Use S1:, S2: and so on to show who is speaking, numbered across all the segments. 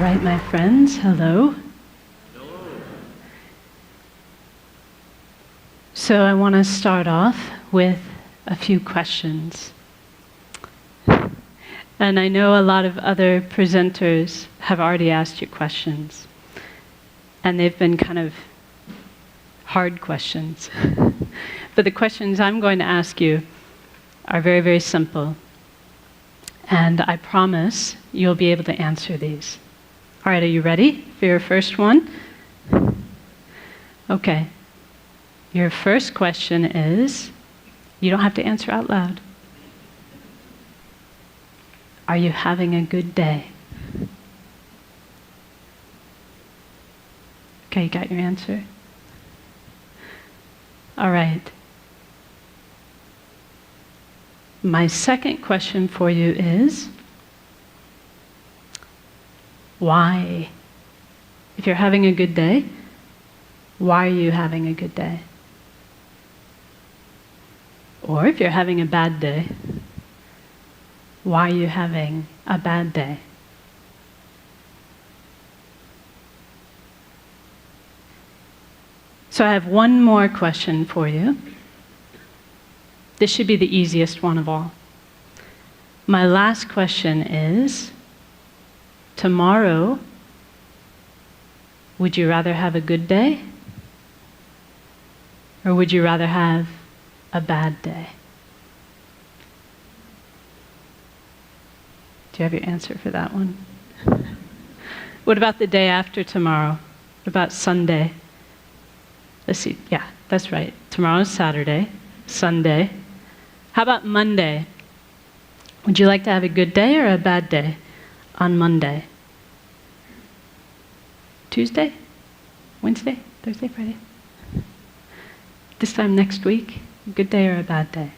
S1: right, my friends, hello. So I want to start off with a few questions. And I know a lot of other presenters have already asked you questions. And they've been kind of hard questions. But the questions I'm going to ask you are very, very simple. And I promise you'll be able to answer these. All right, are you ready for your first one? Okay. Your first question is, you don't have to answer out loud. Are you having a good day? Okay, you got your answer? All right. My second question for you is, why? If you're having a good day, why are you having a good day? Or if you're having a bad day, why are you having a bad day? So I have one more question for you. This should be the easiest one of all. My last question is, tomorrow, would you rather have a good day? Or would you rather have a bad day? Do you have your answer for that one? What about the day after tomorrow? What about Sunday? Let's see, yeah, that's right. Tomorrow's Saturday, Sunday. How about Monday? Would you like to have a good day or a bad day on Monday? Tuesday? Wednesday? Thursday? Friday? This time next week? A good day or a bad day?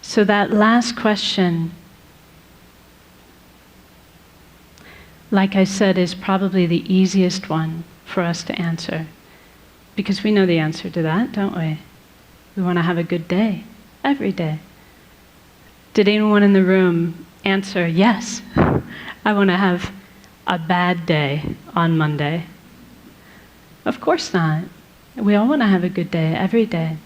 S1: So that last question, like I said, is probably the easiest one for us to answer. Because we know the answer to that, don't we? We want to have a good day, every day. Did anyone in the room answer, yes, I want to have a bad day on Monday? Of course not. We all want to have a good day, every day.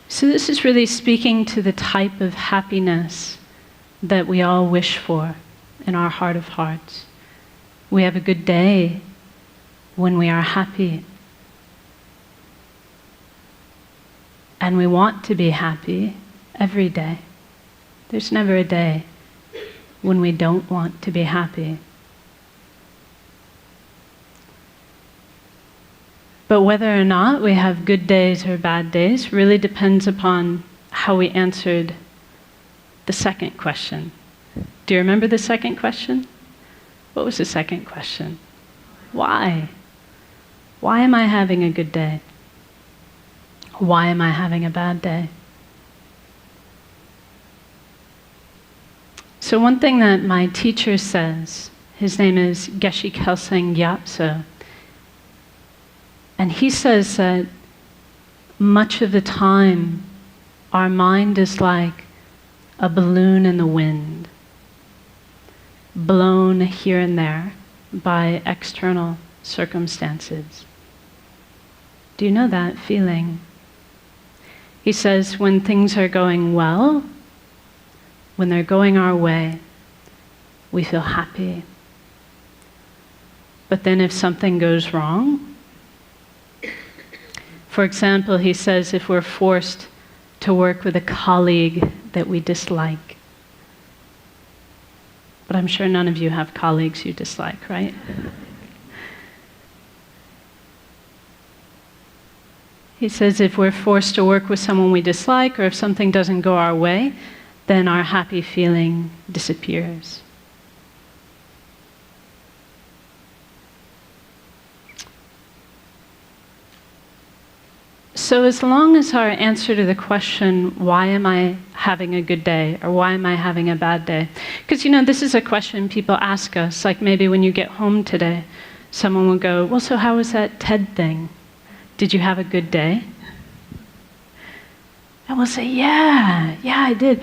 S1: So this is really speaking to the type of happiness that we all wish for in our heart of hearts. We have a good day when we are happy. And we want to be happy every day. There's never a day when we don't want to be happy. But whether or not we have good days or bad days really depends upon how we answered the second question. Do you remember the second question? What was the second question? Why? Why am I having a good day? Why am I having a bad day? So one thing that my teacher says, his name is Kelsang Nyema, and he says that much of the time our mind is like a balloon in the wind, blown here and there by external circumstances. Do you know that feeling? He says when things are going well, when they're going our way, we feel happy. But then if something goes wrong, for example, he says if we're forced to work with a colleague that we dislike. But I'm sure none of you have colleagues you dislike, right? He says if we're forced to work with someone we dislike, or if something doesn't go our way, then our happy feeling disappears. So as long as our answer to the question, why am I having a good day, or why am I having a bad day? Because, this is a question people ask us, like maybe when you get home today. someone will go, well, so how was that TED thing? Did you have a good day? And we'll say, yeah, I did.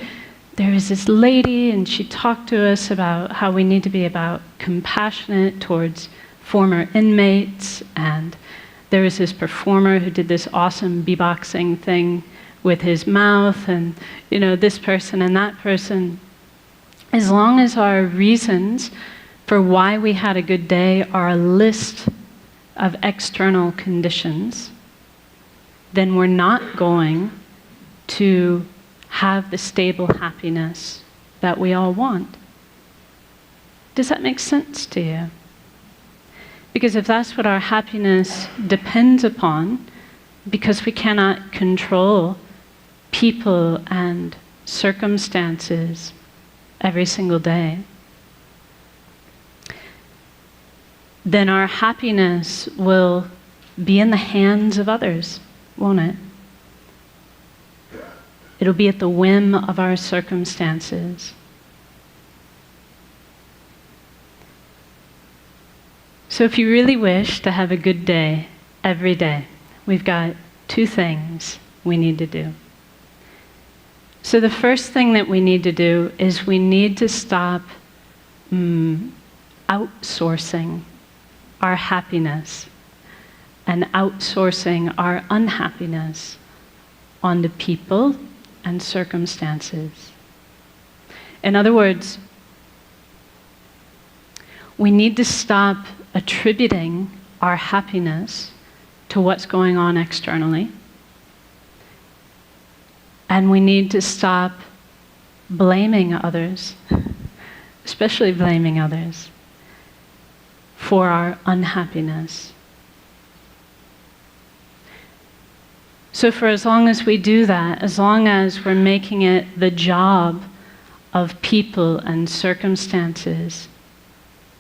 S1: There was this lady, and she talked to us about how we need to be compassionate towards former inmates, and there was this performer who did this awesome beatboxing thing with his mouth, and this person and that person. As long as our reasons for why we had a good day are a list of external conditions, then we're not going to have the stable happiness that we all want. Does that make sense to you? Because if that's what our happiness depends upon, because we cannot control people and circumstances every single day, then our happiness will be in the hands of others, won't it? It'll be at the whim of our circumstances. So if you really wish to have a good day every day, we've got 2 things we need to do. So the first thing that we need to do is we need to stop outsourcing our happiness and outsourcing our unhappiness onto people and circumstances. In other words, we need to stop attributing our happiness to what's going on externally. And we need to stop blaming others, especially blaming others, for our unhappiness. So for as long as we do that, as long as we're making it the job of people and circumstances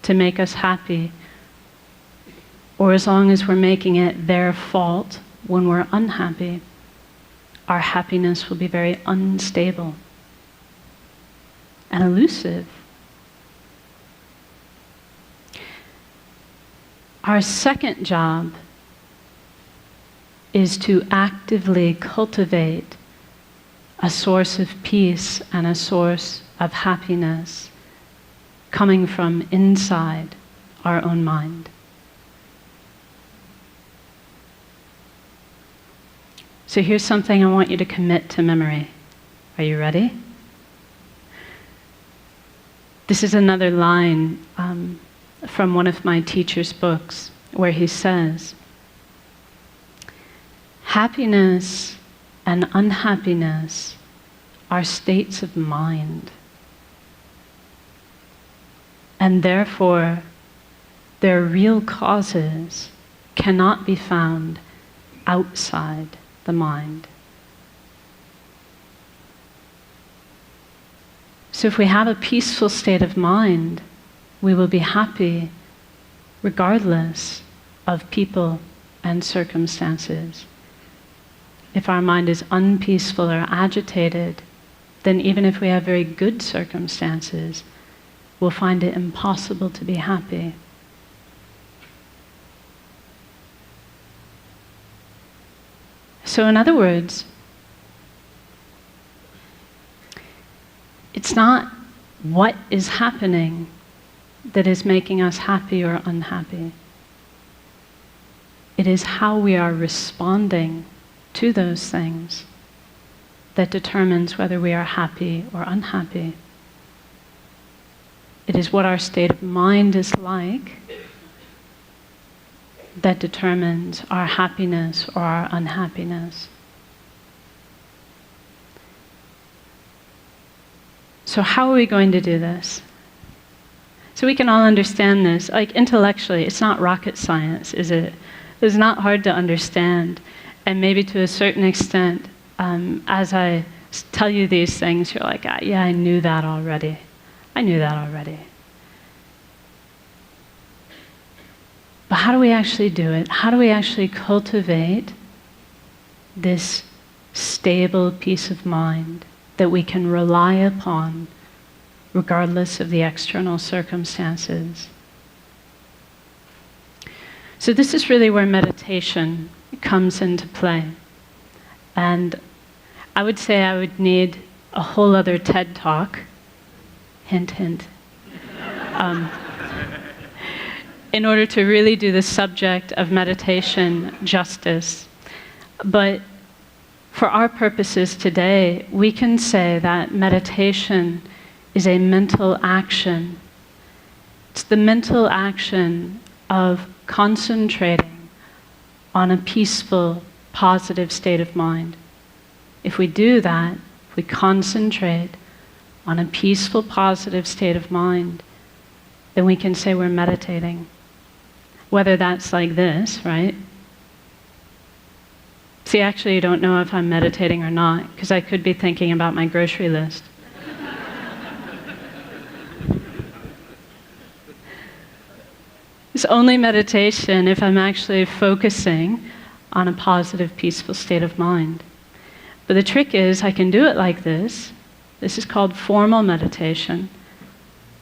S1: to make us happy, or as long as we're making it their fault when we're unhappy, our happiness will be very unstable and elusive. Our second job is to actively cultivate a source of peace and a source of happiness coming from inside our own mind. So here's something I want you to commit to memory. Are you ready? This is another line from one of my teacher's books where he says, happiness and unhappiness are states of mind, and therefore their real causes cannot be found outside the mind. So if we have a peaceful state of mind, we will be happy regardless of people and circumstances. If our mind is unpeaceful or agitated, then even if we have very good circumstances, we'll find it impossible to be happy. So in other words, it's not what is happening that is making us happy or unhappy. It is how we are responding to those things that determines whether we are happy or unhappy. It is what our state of mind is like that determines our happiness or our unhappiness. So how are we going to do this? So we can all understand this. Like intellectually, it's not rocket science, is it? It's not hard to understand. And maybe to a certain extent, as I tell you these things, you're like, yeah, I knew that already. I knew that already. But how do we actually do it? How do we actually cultivate this stable peace of mind that we can rely upon regardless of the external circumstances? So this is really where meditation comes into play. And I would say I would need a whole other TED Talk, hint, hint, in order to really do the subject of meditation justice. But for our purposes today, we can say that meditation is a mental action. It's the mental action of concentrating on a peaceful, positive state of mind. If we do that, if we concentrate on a peaceful, positive state of mind, then we can say we're meditating. Whether that's like this, right? See, actually, you don't know if I'm meditating or not, because I could be thinking about my grocery list. It's only meditation if I'm actually focusing on a positive, peaceful state of mind. But the trick is, I can do it like this. This is called formal meditation.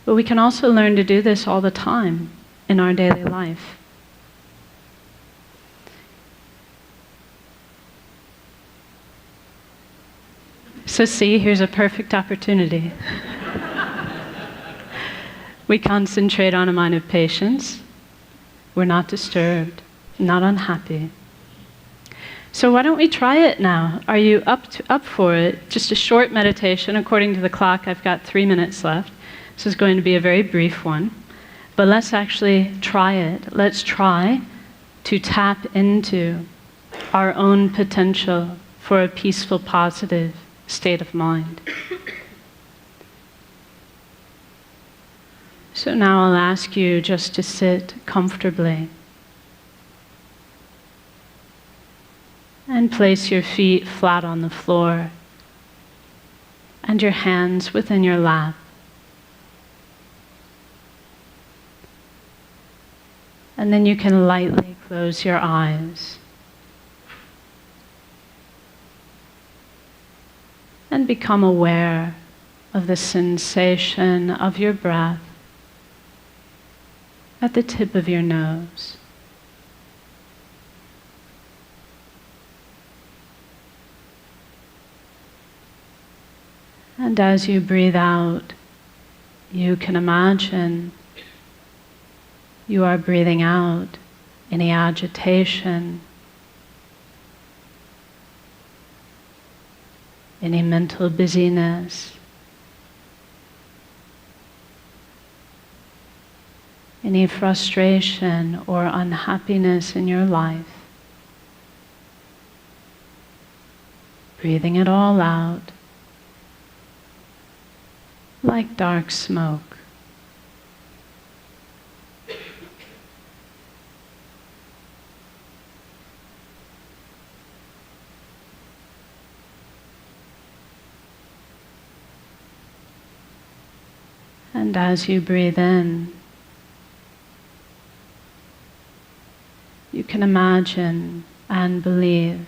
S1: But we can also learn to do this all the time in our daily life. So see, here's a perfect opportunity. We concentrate on a mind of patience. We're not disturbed, not unhappy. So why don't we try it now? Are you up for it? Just a short meditation. According to the clock, I've got 3 minutes left. This is going to be a very brief one. But let's actually try it. Let's try to tap into our own potential for a peaceful, positive state of mind. So now I'll ask you just to sit comfortably and place your feet flat on the floor and your hands within your lap. And then you can lightly close your eyes and become aware of the sensation of your breath at the tip of your nose. And as you breathe out, you can imagine you are breathing out any agitation, any mental busyness, any frustration or unhappiness in your life. Breathing it all out like dark smoke. And as you breathe in, you can imagine and believe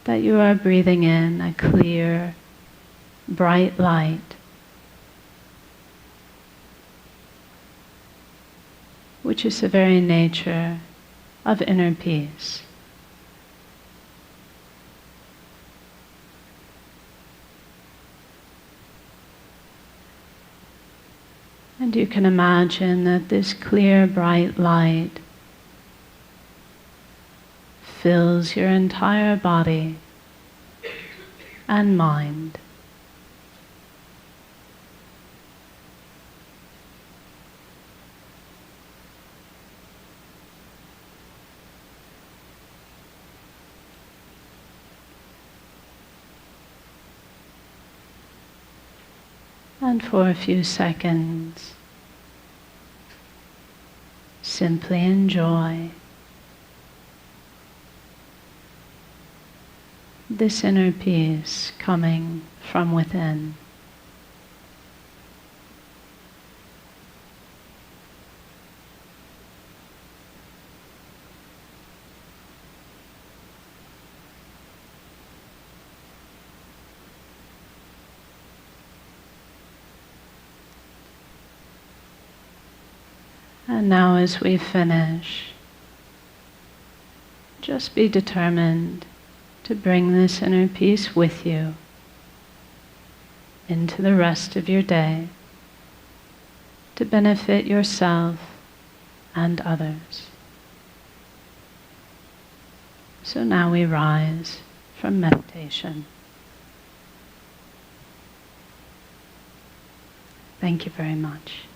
S1: that you are breathing in a clear, bright light, which is the very nature of inner peace. And you can imagine that this clear, bright light fills your entire body and mind. And for a few seconds, simply enjoy this inner peace coming from within. And now as we finish, just be determined to bring this inner peace with you into the rest of your day to benefit yourself and others. So now we rise from meditation. Thank you very much.